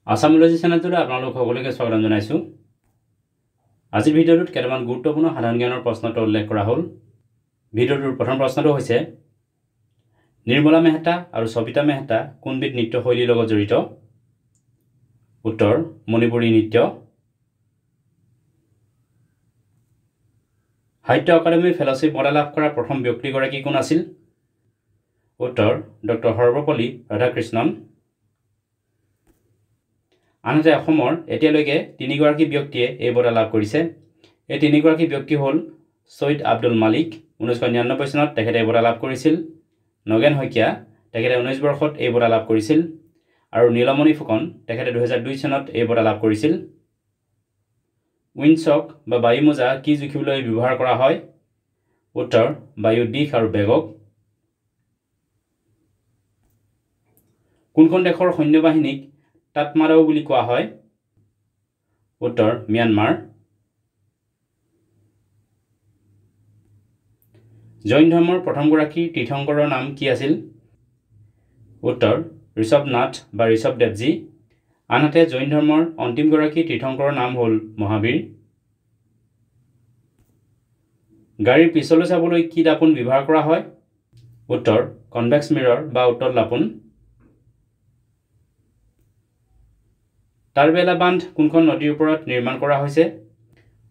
আসামোলজি চেনেলটোলৈ আপোনালোক সকলোকে স্বাগতম জনাইছো। আজিৰ ভিডিঅ'টোত কেইটামান গুৰুত্বপূৰ্ণ সাধাৰণ জ্ঞানৰ প্ৰশ্নটো উল্লেখ কৰা হ'ল। ভিডিঅ'টোৰ প্ৰথম প্ৰশ্নটো হৈছে নিৰ্মলা মেহতা আৰু সবিতা মেহতা কোনবিধ নৃত্য শৈলীৰ লগত জড়িত? উত্তৰ মণিপুৰী নৃত্য। সাহিত্য একাডেমীৰ ফেলোশ্বিপ বঁটা লাভ কৰা প্ৰথম ব্যক্তিগৰাকী কোন আছিল? উত্তৰ ডক্টৰ সৰ্বপল্লী ৰাধাকৃষ্ণন। আনহাতে অসমৰ এতিয়ালৈকে তিনিগৰাকী ব্যক্তিয়ে এই বঁটা লাভ কৰিছে। এই তিনিগৰাকী ব্যক্তি হ'ল সৈয়দ আব্দুল মালিক, 1999 চনত তেখেতে এই বঁটা লাভ কৰিছিল। নগেন শইকীয়া, তেখেতে 19 বৰ্ষত এই বঁটা লাভ কৰিছিল। আৰু নীলমণি ফুকন, তেখেতে 2002 চনত এই বঁটা লাভ কৰিছিল। উইণ্ডচক বা বায়ু মোজা কি জুখিবলৈ ব্যৱহাৰ কৰা হয়? উত্তৰ বায়ুৰ দিশ আৰু বেগক। কোনখন দেশৰ সৈন্যবাহিনীক তাতমাদাও বুলি কোৱা হয়? উত্তৰ ম্যানমাৰ। জৈন ধৰ্মৰ প্ৰথমগৰাকী তীৰ্থংকৰৰ নাম কি আছিল? উত্তৰ ঋষভনাথ বা ঋষভদেৱজী। আনহাতে জৈন ধৰ্মৰ অন্তিমগৰাকী তীৰ্থংকৰৰ নাম হ'ল মহাবীৰ। গাড়ীৰ পিছলৈ চাবলৈ কি দাপোন ব্যৱহাৰ কৰা হয়? উত্তৰ কনভেক্স মিৰৰ বা উত্তল দাপোন। তাৰবেলা বান্ধ কোনখন নদীৰ ওপৰত নিৰ্মাণ কৰা হৈছে?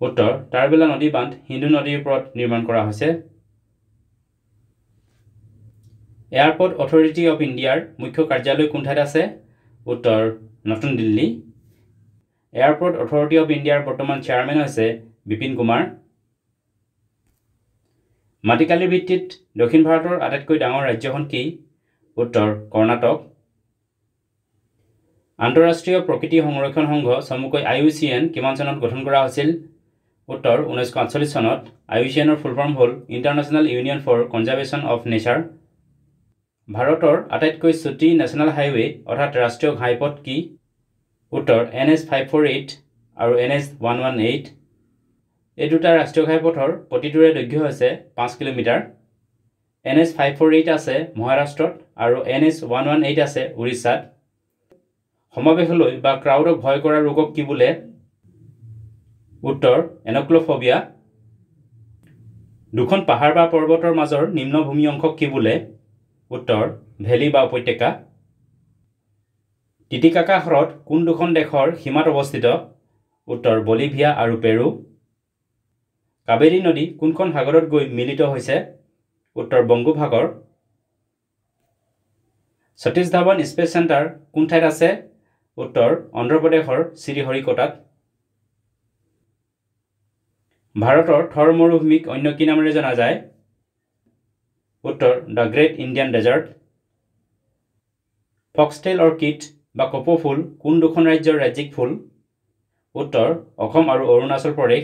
উত্তৰ তাৰবেলা নদী বান্ধ সিন্ধু নদীৰ ওপৰত নিৰ্মাণ কৰা হৈছে। এয়াৰপৰ্ট অথৰিটি অফ ইণ্ডিয়াৰ মুখ্য কাৰ্যালয় কোন ঠাইত আছে? উত্তৰ নতুন দিল্লী। এয়াৰপৰ্ট অথৰিটি অফ ইণ্ডিয়াৰ বৰ্তমান চেয়াৰমেন হৈছে বিপিন কুমাৰ। মাটিকালিৰ ভিত্তিত দক্ষিণ ভাৰতৰ আটাইতকৈ ডাঙৰ ৰাজ্যখন কি? উত্তৰ কৰ্ণাটক। আন্তঃৰাষ্ট্ৰীয় প্ৰকৃতি সংৰক্ষণ সংঘ চমুকৈ IUCN কিমান চনত গঠন কৰা হৈছিল? উত্তৰ 1948 চনত। IUCNৰ ফুল ফৰ্ম হ'ল International Union for Conservation of Nature. ভাৰতৰ আটাইতকৈ চুটি নেশ্যনেল হাইৱে অৰ্থাৎ ৰাষ্ট্ৰীয় ঘাইপথ কি? উত্তৰ NH 548 আৰু NH 118। এই দুটা ৰাষ্ট্ৰীয় ঘাইপথৰ প্ৰতিটোৰে দৈৰ্ঘ্য হৈছে 5 কিলোমিটাৰ। NH 548 আছে মহাৰাষ্ট্ৰত আৰু NH 118 আছে উৰিষ্যাত। সমাৱেশলৈ বা ক্ৰাউডক ভয় কৰা ৰোগক কি বোলে? উত্তৰ এনক্লফোবিয়া। দুখন পাহাৰ বা পৰ্বতৰ মাজৰ নিম্নভূমি অংশক কি বোলে? উত্তৰ ভেলী বা উপত্যকা। টিটিকাকা হ্ৰদ কোন দুখন দেশৰ সীমাত অৱস্থিত? উত্তৰ বলিভিয়া আৰু পেৰু। কাবেৰী নদী কোনখন সাগৰত গৈ মিলিত হৈছে? উত্তৰ বংগোপসাগৰ। সতীশ ধাৱন স্পেচ চেণ্টাৰ কোন ঠাইত আছে? উত্তৰ অন্ধ্ৰপ্ৰদেশৰ শ্ৰীহৰিকোটাত। ভাৰতৰ থৰ মৰুভূমিক অন্য কি নামেৰে জনা যায়? উত্তৰ the Great Indian Desert. Foxtail orchid বা কপৌ ফুল কোন দুখন ৰাজ্যৰ ৰাজ্যিক ফুল? উত্তৰ অসম আৰু অৰুণাচল প্ৰদেশ।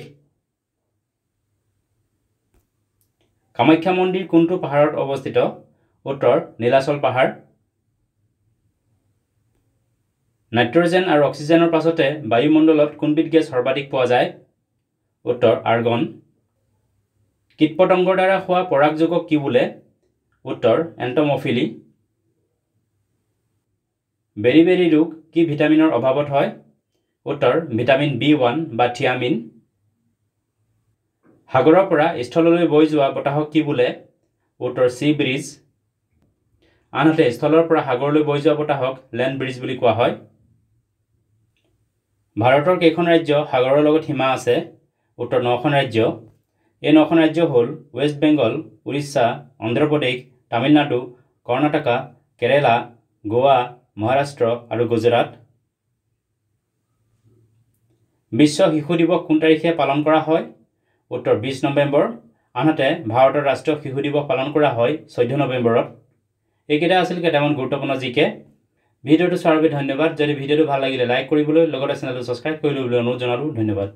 কামাখ্যা মন্দিৰ কোনটো পাহাৰত অৱস্থিত? উত্তৰ নীলাচল পাহাৰ। নাইট্ৰজেন আৰু অক্সিজেনৰ পাছতে বায়ুমণ্ডলত কোনবিধ গেছ সৰ্বাধিক পোৱা যায়? উত্তৰ আৰ্গন। কীটপতংগৰ দ্বাৰা হোৱা পৰাগযোগক কি বোলে? উত্তৰ এণ্টমফিলি। বেৰি ৰোগ কি ভিটামিনৰ অভাৱত হয়? উত্তৰ ভিটামিন B1 বা থিয়ামিন। সাগৰৰ পৰা স্থললৈ বৈ যোৱা বতাহক কি বোলে? উত্তৰ চি ব্ৰিজ। আনহাতে স্থলৰ পৰা সাগৰলৈ বৈ যোৱা বতাহক লেণ্ড ব্ৰিজ বুলি কোৱা হয়। ভাৰতৰ কেইখন ৰাজ্য সাগৰৰ লগত সীমা আছে? উত্তৰ 9খন ৰাজ্য। এই 9খন ৰাজ্য হ'ল ৱেষ্ট বেংগল, উৰিষ্যা, অন্ধ্ৰপ্ৰদেশ, তামিলনাডু, কৰ্ণাটকা, কেৰেলা, গোৱা, মহাৰাষ্ট্ৰ আৰু গুজৰাট। বিশ্ব শিশু দিৱস কোন তাৰিখে পালন কৰা হয়? উত্তৰ 20 নৱেম্বৰ। আনহাতে ভাৰতৰ ৰাষ্ট্ৰীয় শিশু দিৱস পালন কৰা হয় 14 নৱেম্বৰত। এইকেইটা আছিল কেইটামান গুৰুত্বপূৰ্ণ জিকে। ভিডিঅ'টো চোৱাৰ বাবে ধন্যবাদ। যদি ভিডিঅ'টো ভাল লাগিলে লাইক কৰিবলৈ লগতে চেনেলটো ছাবস্ক্ৰাইব কৰি ল'বলৈ অনুৰোধ জনালোঁ। ধন্যবাদ।